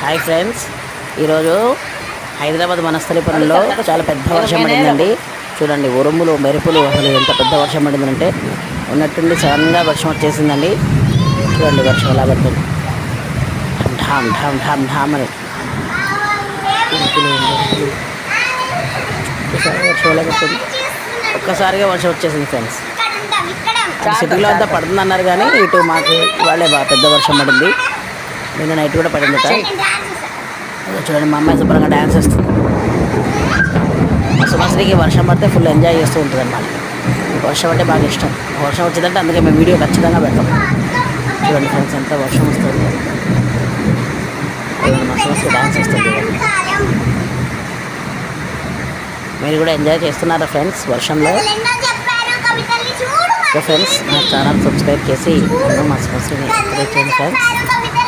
Hi friends, ఈరోజు హైదరాబాద్ వనస్థలిపురంలో చాలా పెద్ద వర్షం పడిందండి. చూడండి, ఉరుములు మెరుపులు, అసలు ఎంత పెద్ద వర్షం పడిందంటే ఉన్నట్టుండి సడన్గా వర్షం వచ్చేసిందండి. చూడండి వర్షం ఎలా పడుతుంది, ఢామ్ ఢామ్ ఢామ్ ఢామ్ అని వర్షం ఎలా పడుతుంది. ఒక్కసారిగా వర్షం వచ్చేసింది ఫ్రెండ్స్. సిటీలో అంతా పడుతుంది అన్నారు కానీ ఇటు మాకు వాళ్ళే బాగా పెద్ద వర్షం పడింది. నిన్న నైట్ కూడా పడిందట. చూడండి, మా అమ్మాయి శుభ్రంగా డ్యాన్స్ వేస్తుంది. సుమశ్రీకి వర్షం పడితే ఫుల్ ఎంజాయ్ చేస్తూ ఉంటుంది అన్నమాట. వర్షం అంటే బాగా ఇష్టం. వర్షం వచ్చిందంటే అందుకే మేము వీడియో ఖచ్చితంగా పెడతాం. చూడండి ఫ్రెండ్స్, ఎంత వర్షం వస్తుంది. మా సుమశ్రీ డ్యాన్స్ వేస్తుంది. మీరు కూడా ఎంజాయ్ చేస్తున్నారా ఫ్రెండ్స్ వర్షంలో? ఫ్రెండ్స్, నా ఛానల్ సబ్స్క్రైబ్ చేసి మా సుమశ్రీని ఎంకరేజ్ చేయండి ఫ్రెండ్స్.